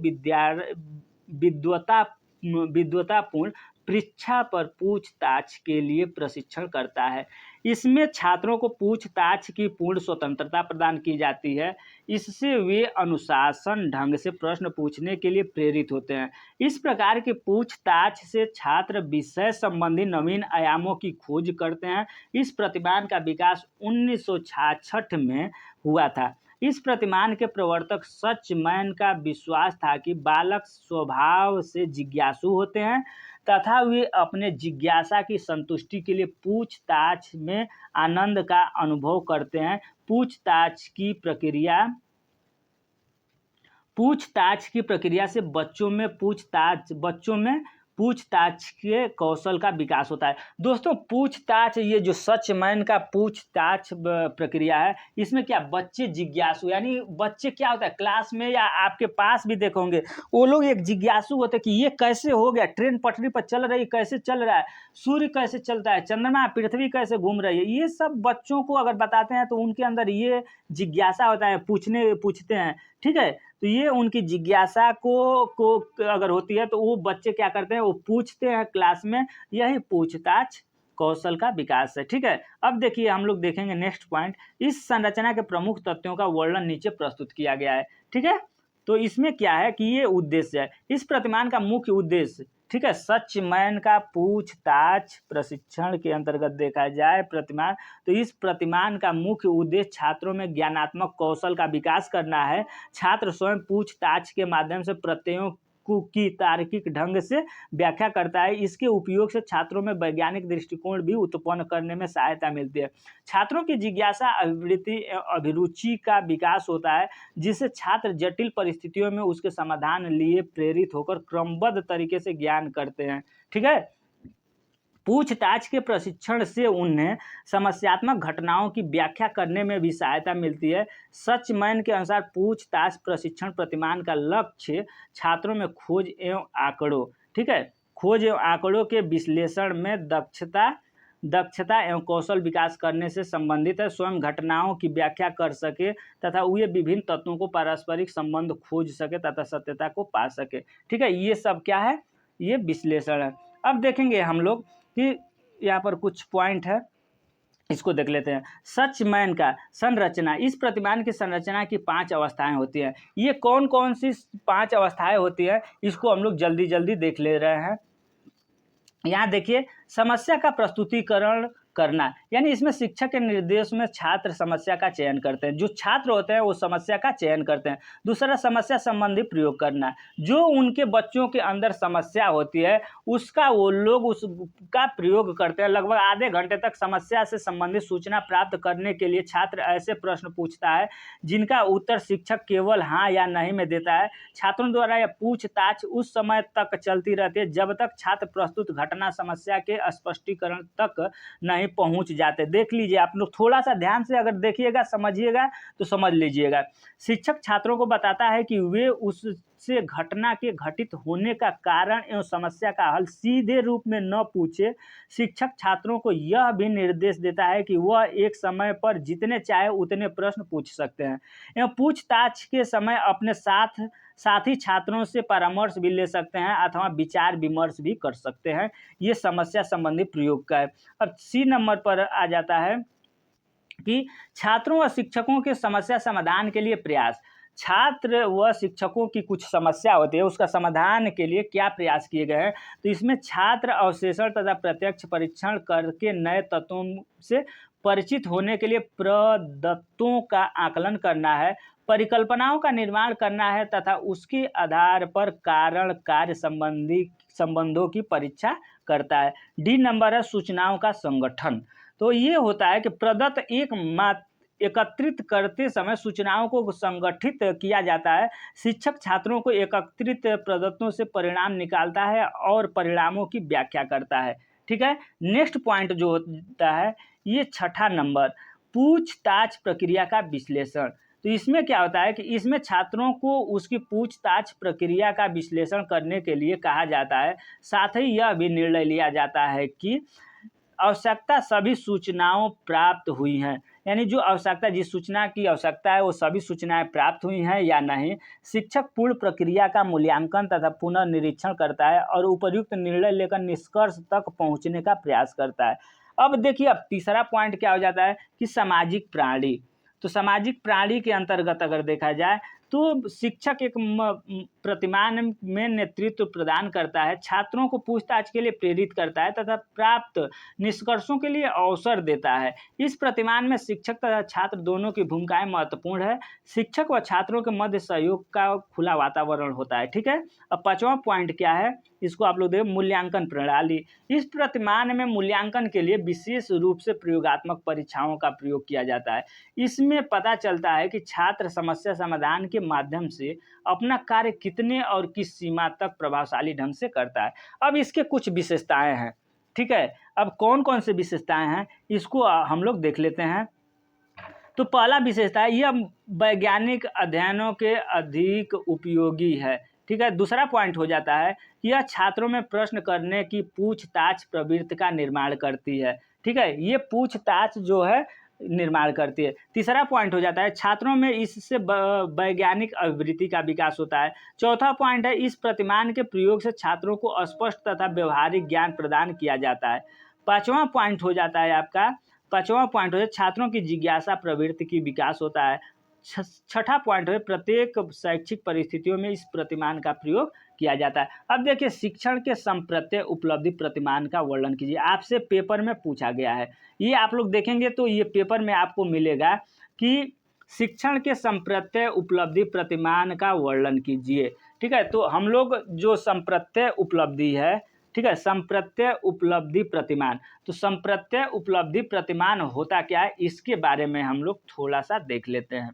विद्वतापूर्ण परीक्षा पर पूछताछ के लिए प्रशिक्षण करता है। इसमें छात्रों को पूछताछ की पूर्ण स्वतंत्रता प्रदान की जाती है। इससे वे अनुशासन ढंग से प्रश्न पूछने के लिए प्रेरित होते हैं। इस प्रकार की पूछताछ से छात्र विषय संबंधी नवीन आयामों की खोज करते हैं। इस प्रतिमान का विकास 1966 में हुआ था। इस प्रतिमान के प्रवर्तक सचमैन का विश्वास था कि बालक स्वभाव से जिज्ञासु होते हैं तथा वे अपने जिज्ञासा की संतुष्टि के लिए पूछताछ में आनंद का अनुभव करते हैं। पूछताछ की प्रक्रिया से बच्चों में पूछताछ के कौशल का विकास होता है। दोस्तों, पूछताछ, ये जो सचमैन का पूछताछ प्रक्रिया है, इसमें क्या बच्चे जिज्ञासु, यानी बच्चे क्या होता है, क्लास में या आपके पास भी देखोगे, वो लोग एक जिज्ञासु होते हैं कि ये कैसे हो गया, ट्रेन पटरी पर चल रही, कैसे चल रहा है, सूर्य कैसे चलता है, चंद्रमा पृथ्वी कैसे घूम रही है, ये सब बच्चों को अगर बताते हैं तो उनके अंदर ये जिज्ञासा होता है, पूछते हैं। ठीक है, तो ये उनकी जिज्ञासा को अगर होती है तो वो बच्चे क्या करते हैं, वो पूछते हैं क्लास में। यही पूछताछ कौशल का विकास है। ठीक है, अब देखिए हम लोग देखेंगे नेक्स्ट पॉइंट। इस संरचना के प्रमुख तथ्यों का वर्णन नीचे प्रस्तुत किया गया है। ठीक है, तो इसमें क्या है कि ये उद्देश्य है, इस प्रतिमान का मुख्य उद्देश्य। ठीक है, सचमैन का पूछताछ प्रशिक्षण के अंतर्गत देखा जाए प्रतिमान, तो इस प्रतिमान का मुख्य उद्देश्य छात्रों में ज्ञानात्मक कौशल का विकास करना है। छात्र स्वयं पूछताछ के माध्यम से प्रत्ययों की तार्किक ढंग से व्याख्या करता है। इसके उपयोग से छात्रों में वैज्ञानिक दृष्टिकोण भी उत्पन्न करने में सहायता मिलती है। छात्रों की जिज्ञासा, अभिरुचि का विकास होता है, जिससे छात्र जटिल परिस्थितियों में उसके समाधान लिए प्रेरित होकर क्रमबद्ध तरीके से ज्ञान करते हैं। ठीक है, पूछताछ के प्रशिक्षण से उन्हें समस्यात्मक घटनाओं की व्याख्या करने में भी सहायता मिलती है। सचमैन के अनुसार पूछताछ प्रशिक्षण प्रतिमान का लक्ष्य छात्रों में खोज एवं आंकड़ों, ठीक है, खोज एवं आंकड़ों के विश्लेषण में दक्षता एवं कौशल विकास करने से संबंधित है। स्वयं घटनाओं की व्याख्या कर सके तथा वे विभिन्न तत्वों को पारस्परिक संबंध खोज सके तथा सत्यता को पा सके। ठीक है, ये सब क्या है, ये विश्लेषण है। अब देखेंगे हम लोग कि यहाँ पर कुछ पॉइंट है, इसको देख लेते हैं। सचमैन का संरचना, इस प्रतिमान की संरचना की 5 अवस्थाएं होती हैं। ये कौन कौन सी 5 अवस्थाएं होती हैं, इसको हम लोग जल्दी जल्दी देख ले रहे हैं। यहाँ देखिए, समस्या का प्रस्तुतिकरण करना, यानी इसमें शिक्षक के निर्देश में छात्र समस्या का चयन करते हैं। जो छात्र होते हैं वो समस्या का चयन करते हैं। दूसरा, समस्या संबंधी प्रयोग करना, जो उनके बच्चों के अंदर समस्या होती है उसका वो लोग उसका प्रयोग करते हैं। लगभग आधे घंटे तक समस्या से संबंधित सूचना प्राप्त करने के लिए छात्र ऐसे प्रश्न पूछता है जिनका उत्तर शिक्षक केवल हाँ या नहीं में देता है। छात्रों द्वारा यह पूछताछ उस समय तक चलती रहती है जब तक छात्र प्रस्तुत घटना समस्या के स्पष्टीकरण तक नहीं पहुंच जाते। देख लीजिए आप लोग, थोड़ा सा ध्यान से अगर देखिएगा, समझिएगा तो समझ लीजिएगा। शिक्षक छात्रों को बताता है कि वे उससे घटना के घटित होने का कारण एवं समस्या का हल सीधे रूप में न पूछे। शिक्षक छात्रों को यह भी निर्देश देता है कि वह एक समय पर जितने चाहे उतने प्रश्न पूछ सकते हैं एवं पूछताछ के समय अपने साथी छात्रों से परामर्श भी ले सकते हैं अथवा विचार विमर्श भी कर सकते हैं। ये समस्या संबंधी प्रयोग का है। अब सी नंबर पर आ जाता है कि छात्रों व शिक्षकों के समस्या समाधान के लिए प्रयास। छात्र व शिक्षकों की कुछ समस्या होती है, उसका समाधान के लिए क्या प्रयास किए गए हैं। तो इसमें छात्र अवशेषण तथा प्रत्यक्ष परीक्षण करके नए तत्वों से परिचित होने के लिए प्रदत्तों का आकलन करना है, परिकल्पनाओं का निर्माण करना है तथा उसके आधार पर कारण कार्य संबंधों की परीक्षा करता है। डी नंबर है सूचनाओं का संगठन। तो ये होता है कि प्रदत्त एकत्रित करते समय सूचनाओं को संगठित किया जाता है। शिक्षक छात्रों को एकत्रित प्रदत्तों से परिणाम निकालता है और परिणामों की व्याख्या करता है। ठीक है, नेक्स्ट पॉइंट जो होता है ये छठा नंबर, पूछताछ प्रक्रिया का विश्लेषण। तो इसमें क्या होता है कि इसमें छात्रों को उसकी पूछताछ प्रक्रिया का विश्लेषण करने के लिए कहा जाता है। साथ ही यह भी निर्णय लिया जाता है कि आवश्यकता सभी सूचनाओं प्राप्त हुई हैं, यानी जो आवश्यकता, जिस सूचना की आवश्यकता है वो सभी सूचनाएं प्राप्त हुई हैं या नहीं। शिक्षक पूर्ण प्रक्रिया का मूल्यांकन तथा पुनर्निरीक्षण करता है और उपयुक्त निर्णय लेकर निष्कर्ष तक पहुंचने का प्रयास करता है। अब देखिए, अब तीसरा पॉइंट क्या हो जाता है कि सामाजिक प्राणी। तो सामाजिक प्राणी के अंतर्गत अगर देखा जाए तो शिक्षक एक प्रतिमान में नेतृत्व प्रदान करता है, छात्रों को पूछताछ के लिए प्रेरित करता है तथा प्राप्त निष्कर्षों के लिए अवसर देता है। इस प्रतिमान में शिक्षक तथा छात्र दोनों की भूमिकाएं महत्वपूर्ण है। शिक्षक व छात्रों के मध्य सहयोग का खुला वातावरण होता है। ठीक है, अब पांचवा पॉइंट क्या है, इसको आप लोग देखो, मूल्यांकन प्रणाली। इस प्रतिमान में मूल्यांकन के लिए विशेष रूप से प्रयोगात्मक परीक्षाओं का प्रयोग किया जाता है। इसमें पता चलता है कि छात्र समस्या समाधान के माध्यम से अपना कार्य कितने और किस सीमा तक प्रभावशाली ढंग से करता है। अब इसके कुछ विशेषताएं हैं। ठीक है, अब कौन कौन से विशेषताएं हैं इसको हम लोग देख लेते हैं। तो पहला विशेषता है यह वैज्ञानिक अध्ययनों के अधिक उपयोगी है। ठीक है, दूसरा पॉइंट हो जाता है यह छात्रों में प्रश्न करने की पूछताछ प्रवृत्ति का निर्माण करती है। ठीक है, ये पूछताछ जो है निर्माण करती है। तीसरा पॉइंट हो जाता है छात्रों में इससे वैज्ञानिक अभिवृत्ति का विकास होता है। चौथा पॉइंट है इस प्रतिमान के प्रयोग से छात्रों को स्पष्ट तथा व्यवहारिक ज्ञान प्रदान किया जाता है। पांचवा पॉइंट हो जाता है छात्रों की जिज्ञासा प्रवृत्ति की विकास होता है। छठा पॉइंट है प्रत्येक शैक्षिक परिस्थितियों में इस प्रतिमान का प्रयोग किया जाता है। अब देखिए, शिक्षण के संप्रत्यय उपलब्धि प्रतिमान का वर्णन कीजिए। आपसे पेपर में पूछा गया है, ये आप लोग देखेंगे तो ये पेपर में आपको मिलेगा कि शिक्षण के संप्रत्यय उपलब्धि प्रतिमान का वर्णन कीजिए। ठीक है, तो हम लोग जो संप्रत्यय उपलब्धि है, ठीक है, संप्रत्यय उपलब्धि प्रतिमान, तो संप्रत्यय उपलब्धि प्रतिमान होता क्या है इसके बारे में हम लोग थोड़ा सा देख लेते हैं।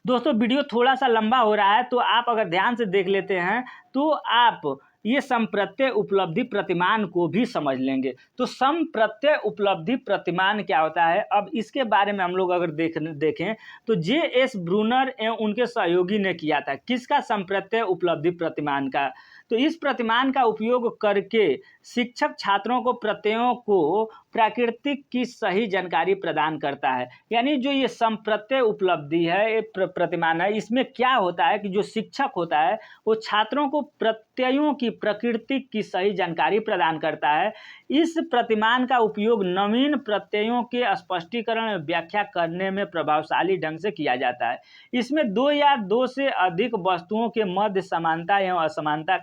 दोस्तों, वीडियो थोड़ा सा लंबा हो रहा है तो आप अगर ध्यान से देख लेते हैं तो आप ये संप्रत्यय उपलब्धि प्रतिमान को भी समझ लेंगे। तो संप्रत्यय उपलब्धि प्रतिमान क्या होता है, अब इसके बारे में हम लोग अगर देखें तो J.S. ब्रूनर एवं उनके सहयोगी ने किया था। किसका? संप्रत्यय उपलब्धि प्रतिमान का। तो इस प्रतिमान का उपयोग करके शिक्षक छात्रों को प्रत्ययों को प्राकृतिक की सही जानकारी प्रदान करता है। यानी जो ये संप्रत्यय उपलब्धि है, प्रतिमान है, इसमें क्या होता है कि जो शिक्षक होता है वो छात्रों को प्रत्ययों की प्रकृति की सही जानकारी प्रदान करता है। इस प्रतिमान का उपयोग नवीन प्रत्ययों के स्पष्टीकरण व्याख्या करने में प्रभावशाली ढंग से किया जाता है। इसमें दो या दो से अधिक वस्तुओं के मध्य समानता एवं असमानता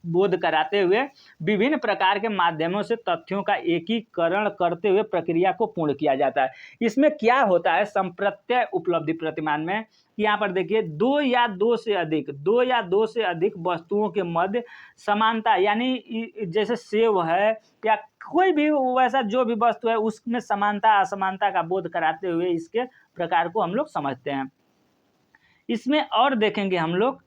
बोध कराते हुए विभिन्न प्रकार के माध्यमों से तथ्यों का एकीकरण करते हुए प्रक्रिया को पूर्ण किया जाता है। इसमें क्या होता है, संप्रत्यय उपलब्धि प्रतिमान में यहाँ पर देखिए दो या दो से अधिक वस्तुओं के मध्य समानता, यानी जैसे सेव है या कोई भी वैसा जो भी वस्तु है उसमें समानता असमानता का बोध कराते हुए इसके प्रकार को हम लोग समझते हैं। इसमें और देखेंगे हम लोग,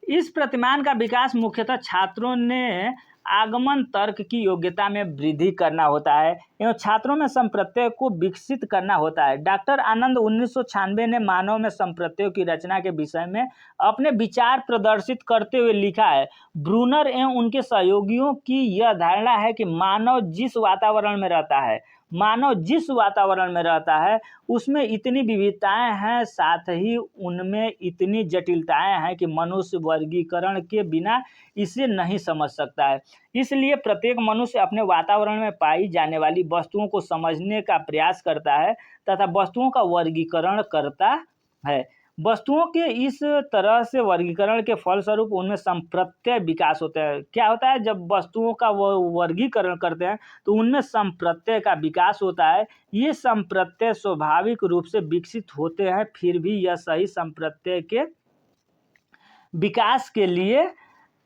इस प्रतिमान का विकास मुख्यतः छात्रों ने आगमन तर्क की योग्यता में वृद्धि करना होता है एवं छात्रों में संप्रत्यय को विकसित करना होता है। डॉक्टर आनंद 1996 ने मानव में संप्रत्ययों की रचना के विषय में अपने विचार प्रदर्शित करते हुए लिखा है, ब्रूनर एवं उनके सहयोगियों की यह धारणा है कि मानव जिस वातावरण में रहता है उसमें इतनी विविधताएं हैं, साथ ही उनमें इतनी जटिलताएं हैं कि मनुष्य वर्गीकरण के बिना इसे नहीं समझ सकता है। इसलिए प्रत्येक मनुष्य अपने वातावरण में पाई जाने वाली वस्तुओं को समझने का प्रयास करता है तथा वस्तुओं का वर्गीकरण करता है। वस्तुओं के इस तरह से वर्गीकरण के फलस्वरूप उनमें संप्रत्यय विकास होता है। क्या होता है, जब वस्तुओं का वर्गीकरण करते हैं तो उनमें संप्रत्यय का विकास होता है। ये संप्रत्यय स्वाभाविक रूप से विकसित होते हैं, फिर भी यह सही संप्रत्यय के विकास के लिए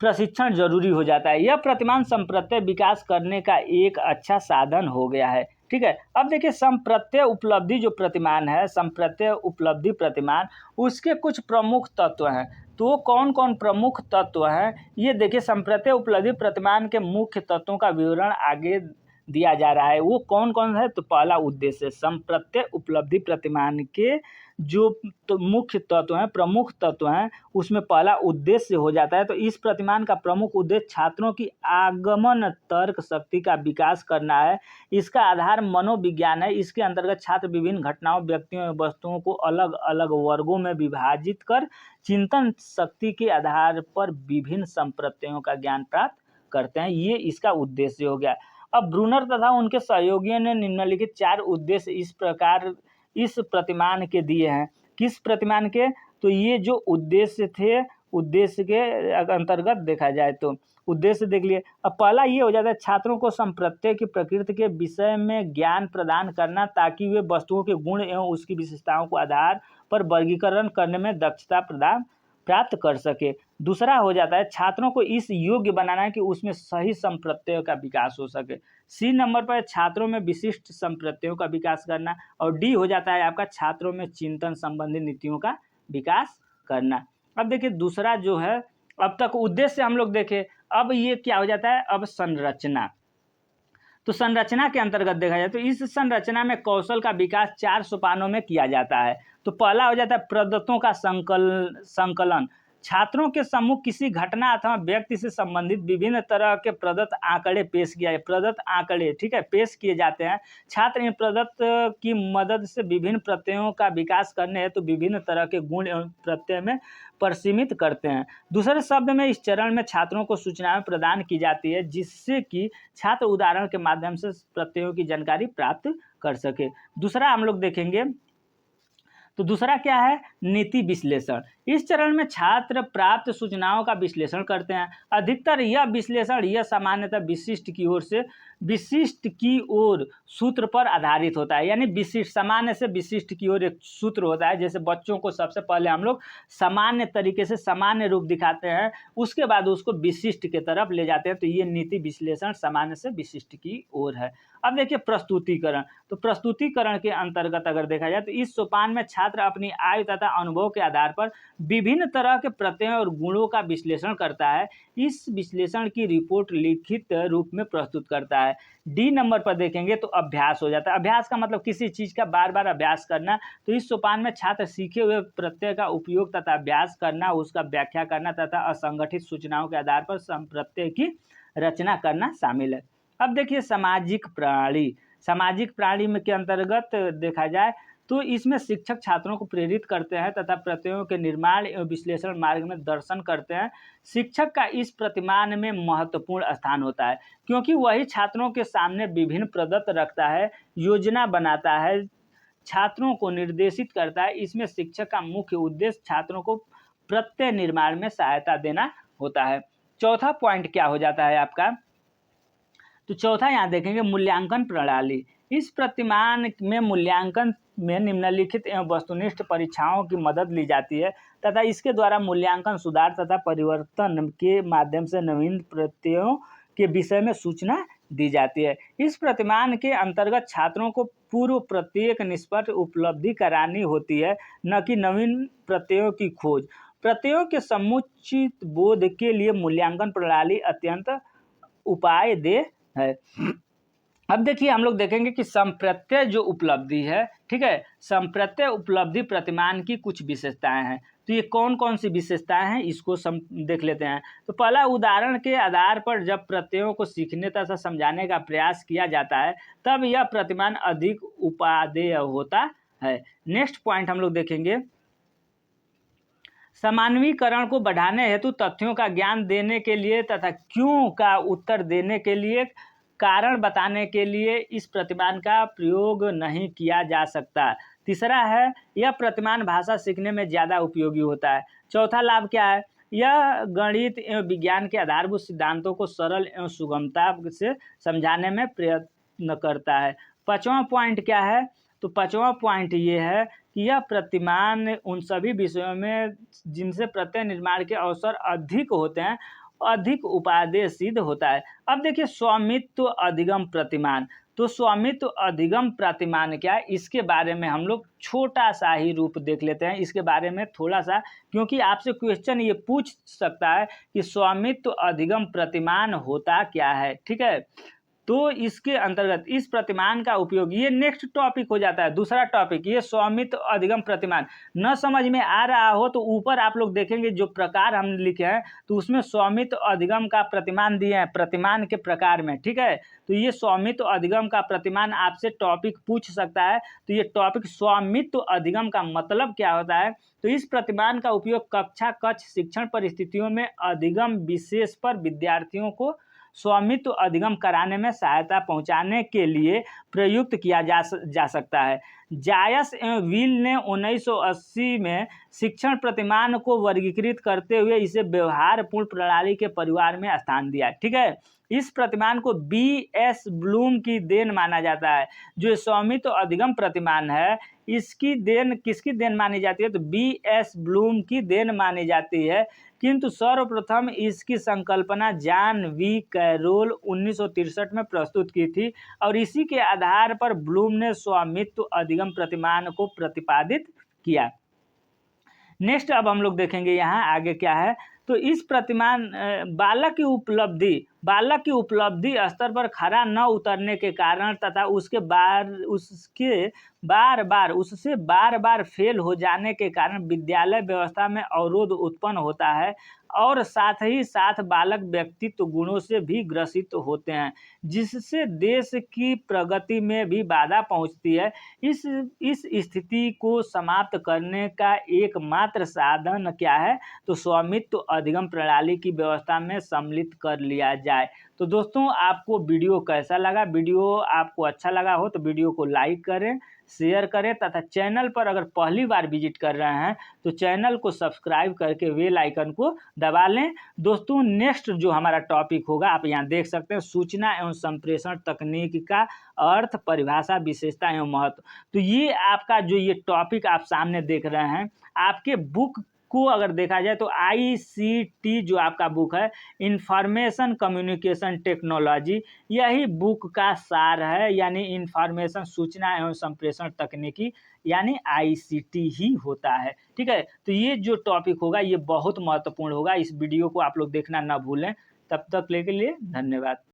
प्रशिक्षण जरूरी हो जाता है। यह प्रतिमान संप्रत्यय विकास करने का एक अच्छा साधन हो गया है। ठीक है, अब देखिए संप्रत्यय उपलब्धि जो प्रतिमान है, संप्रत्यय उपलब्धि प्रतिमान, उसके कुछ प्रमुख तत्व हैं। तो कौन कौन प्रमुख तत्व हैं ये देखिए। संप्रत्यय उपलब्धि प्रतिमान के मुख्य तत्वों का विवरण आगे दिया जा रहा है। वो कौन कौन है, तो पहला उद्देश्य, संप्रत्यय उपलब्धि प्रतिमान के जो तो मुख्य तत्व हैं, प्रमुख तत्व हैं, उसमें पहला उद्देश्य हो जाता है। तो इस प्रतिमान का प्रमुख उद्देश्य छात्रों की आगमन तर्क शक्ति का विकास करना है। इसका आधार मनोविज्ञान है। इसके अंतर्गत छात्र विभिन्न घटनाओं, व्यक्तियों एवं वस्तुओं को अलग अलग वर्गों में विभाजित कर चिंतन शक्ति के आधार पर विभिन्न संप्रत्ययों का ज्ञान प्राप्त करते हैं। ये इसका उद्देश्य हो गया। अब ब्रूनर तथा उनके सहयोगियों ने निम्नलिखित 4 उद्देश्य इस प्रकार इस प्रतिमान के दिए हैं। किस प्रतिमान के, तो ये जो उद्देश्य थे, उद्देश्य के अंतर्गत देखा जाए तो उद्देश्य देख लिए। अब पहला ये हो जाता है, छात्रों को संप्रत्यय की प्रकृति के विषय में ज्ञान प्रदान करना ताकि वे वस्तुओं के गुण एवं उसकी विशेषताओं को आधार पर वर्गीकरण करने में दक्षता प्राप्त कर सके। दूसरा हो जाता है, छात्रों को इस योग्य बनाना है कि उसमें सही संप्रत्यय का विकास हो सके। सी नंबर पर छात्रों में विशिष्ट संप्रत्ययों का विकास करना। और डी हो जाता है आपका, छात्रों में चिंतन संबंधी नीतियों का विकास करना। अब देखिए दूसरा जो है, अब तक उद्देश्य हम लोग देखे, अब ये क्या हो जाता है, अब संरचना। तो संरचना के अंतर्गत देखा जाए तो इस संरचना में कौशल का विकास 4 सोपानों में किया जाता है। तो पहला हो जाता है प्रदत्तों का संकलन। छात्रों के सम्मुख किसी घटना अथवा व्यक्ति से संबंधित विभिन्न तरह के प्रदत्त आंकड़े पेश किया प्रदत्त आंकड़े ठीक है पेश किए जाते हैं। छात्र इन प्रदत्त की मदद से विभिन्न प्रत्ययों का विकास करने हेतु विभिन्न तरह के गुण एवं प्रत्यय में परिसीमित करते हैं। दूसरे शब्द में इस चरण में छात्रों को सूचनाएं प्रदान की जाती है जिससे कि छात्र उदाहरण के माध्यम से प्रत्ययों की जानकारी प्राप्त कर सके। दूसरा हम लोग देखेंगे, तो दूसरा क्या है, नीति विश्लेषण। इस चरण में छात्र प्राप्त सूचनाओं का विश्लेषण करते हैं। अधिकतर यह विश्लेषण यह सामान्यतः विशिष्ट की ओर सूत्र पर आधारित होता है। यानी विशिष्ट, सामान्य से विशिष्ट की ओर एक सूत्र होता है। जैसे बच्चों को सबसे पहले हम लोग सामान्य तरीके से सामान्य रूप दिखाते हैं, उसके बाद उसको विशिष्ट के तरफ ले जाते हैं। तो ये नीति विश्लेषण सामान्य से विशिष्ट की ओर है। अब देखिए प्रस्तुतिकरण। तो प्रस्तुतिकरण के अंतर्गत अगर देखा जाए तो इस सोपान में छात्र अपनी आयु तथा अनुभव के आधार पर विभिन्न तरह के प्रत्ययों और गुणों का विश्लेषण करता है। इस विश्लेषण की रिपोर्ट लिखित रूप में प्रस्तुत करता है। डी नंबर पर देखेंगे तो अभ्यास हो जाता है। अभ्यास का मतलब किसी चीज का बार बार अभ्यास करना। तो इस सोपान में छात्र सीखे हुए प्रत्यय का उपयोग तथा अभ्यास करना, उसका व्याख्या करना तथा असंगठित सूचनाओं के आधार पर संप्रत्यय की रचना करना शामिल है। अब देखिए सामाजिक प्रणाली। सामाजिक प्रणाली में के अंतर्गत देखा जाए तो इसमें शिक्षक छात्रों को प्रेरित करते हैं तथा प्रत्ययों के निर्माण एवं विश्लेषण मार्ग में दर्शन करते हैं। शिक्षक का इस प्रतिमान में महत्वपूर्ण स्थान होता है क्योंकि वही छात्रों के सामने विभिन्न प्रदत्त रखता है, योजना बनाता है, छात्रों को निर्देशित करता है। इसमें शिक्षक का मुख्य उद्देश्य छात्रों को प्रत्यय निर्माण में सहायता देना होता है। चौथा पॉइंट क्या हो जाता है आपका, तो चौथा यहाँ देखेंगे मूल्यांकन प्रणाली। इस प्रतिमान में मूल्यांकन में निम्नलिखित एवं वस्तुनिष्ठ परीक्षाओं की मदद ली जाती है तथा इसके द्वारा मूल्यांकन सुधार तथा परिवर्तन के माध्यम से नवीन प्रत्ययों के विषय में सूचना दी जाती है। इस प्रतिमान के अंतर्गत छात्रों को पूर्व प्रत्येक निष्पक्ष उपलब्धि करानी होती है, न कि नवीन प्रत्ययों की खोज। प्रत्ययों के समुचित बोध के लिए मूल्यांकन प्रणाली अत्यंत उपायदेय है। अब देखिए हम लोग देखेंगे कि संप्रत्यय जो उपलब्धि है, ठीक है, संप्रत्यय उपलब्धि प्रतिमान की कुछ विशेषताएं हैं। तो ये कौन कौन सी विशेषताएं हैं इसको देख लेते हैं। तो पहला, उदाहरण के आधार पर जब प्रत्ययों को सीखने तथा समझाने का प्रयास किया जाता है तब यह प्रतिमान अधिक उपादेय होता है। नेक्स्ट पॉइंट हम लोग देखेंगे, सामान्यीकरण को बढ़ाने हेतु तथ्यों का ज्ञान देने के लिए तथा क्यों का उत्तर देने के लिए, कारण बताने के लिए इस प्रतिमान का प्रयोग नहीं किया जा सकता। तीसरा है, यह प्रतिमान भाषा सीखने में ज़्यादा उपयोगी होता है। चौथा लाभ क्या है, यह गणित एवं विज्ञान के आधारभूत सिद्धांतों को सरल एवं सुगमता से समझाने में प्रयत्न करता है। पाँचवां पॉइंट क्या है, तो पाँचवां पॉइंट ये है कि यह प्रतिमान उन सभी विषयों में जिनसे प्रत्यय निर्माण के अवसर अधिक होते हैं अधिक उपादेय सिद्ध होता है। अब देखिए स्वामित्व अधिगम प्रतिमान, तो स्वामित्व अधिगम प्रतिमान क्या है, इसके बारे में हम लोग छोटा सा ही रूप देख लेते हैं इसके बारे में थोड़ा सा, क्योंकि आपसे क्वेश्चन ये पूछ सकता है कि स्वामित्व अधिगम प्रतिमान होता क्या है, ठीक है। तो इसके अंतर्गत इस प्रतिमान का उपयोग, ये नेक्स्ट टॉपिक हो जाता है, दूसरा टॉपिक ये स्वामित्व अधिगम प्रतिमान। न समझ में आ रहा हो तो ऊपर आप लोग देखेंगे जो प्रकार हम लिखे हैं तो उसमें स्वामित्व अधिगम का प्रतिमान दिए हैं प्रतिमान के प्रकार में, ठीक है। तो ये स्वामित्व अधिगम का प्रतिमान आपसे टॉपिक पूछ सकता है। तो ये टॉपिक स्वामित्व अधिगम का मतलब क्या होता है, तो इस प्रतिमान का उपयोग कक्षा कक्ष शिक्षण परिस्थितियों में अधिगम विशेष पर विद्यार्थियों को स्वामित्व अधिगम कराने में सहायता पहुंचाने के लिए प्रयुक्त किया जा सकता है। जायस एवं विल ने 1980 में शिक्षण प्रतिमान को वर्गीकृत करते हुए इसे व्यवहारपूर्ण प्रणाली के परिवार में स्थान दिया, ठीक है। इस प्रतिमान को B.S. ब्लूम की देन माना जाता है। जो स्वामित्व अधिगम प्रतिमान है इसकी देन किसकी देन मानी जाती है, तो B.S. ब्लूम की देन मानी जाती है। किंतु सर्वप्रथम इसकी संकल्पना जॉन वी कैरोल 1963 में प्रस्तुत की थी और इसी के आधार पर ब्लूम ने स्वामित्व अधिगम प्रतिमान को प्रतिपादित किया। नेक्स्ट अब हम लोग देखेंगे यहाँ आगे क्या है, तो इस प्रतिमान बालक की उपलब्धि स्तर पर खरा न उतरने के कारण तथा उससे बार बार फेल हो जाने के कारण विद्यालय व्यवस्था में अवरोध उत्पन्न होता है और साथ ही साथ बालक व्यक्तित्व गुणों से भी ग्रसित होते हैं जिससे देश की प्रगति में भी बाधा पहुंचती है। इस स्थिति को समाप्त करने का एकमात्र साधन क्या है, तो स्वामित्व अधिगम प्रणाली की व्यवस्था में सम्मिलित कर लिया जाए। तो दोस्तों आपको वीडियो कैसा लगा, वीडियो आपको अच्छा लगा हो तो वीडियो को लाइक करें, शेयर करें तथा चैनल पर अगर पहली बार विजिट कर रहे हैं तो चैनल को सब्सक्राइब करके बेल आइकन को दबा लें। दोस्तों नेक्स्ट जो हमारा टॉपिक होगा आप यहाँ देख सकते हैं, सूचना एवं संप्रेषण तकनीक का अर्थ, परिभाषा, विशेषता एवं महत्व। तो ये आपका जो ये टॉपिक आप सामने देख रहे हैं, आपके बुक को अगर देखा जाए तो ICT जो आपका बुक है इंफॉर्मेशन कम्युनिकेशन टेक्नोलॉजी, यही बुक का सार है, यानी इंफॉर्मेशन सूचना एवं संप्रेषण तकनीकी यानी ICT ही होता है, ठीक है। तो ये जो टॉपिक होगा ये बहुत महत्वपूर्ण होगा, इस वीडियो को आप लोग देखना ना भूलें। तब तक के लिए धन्यवाद।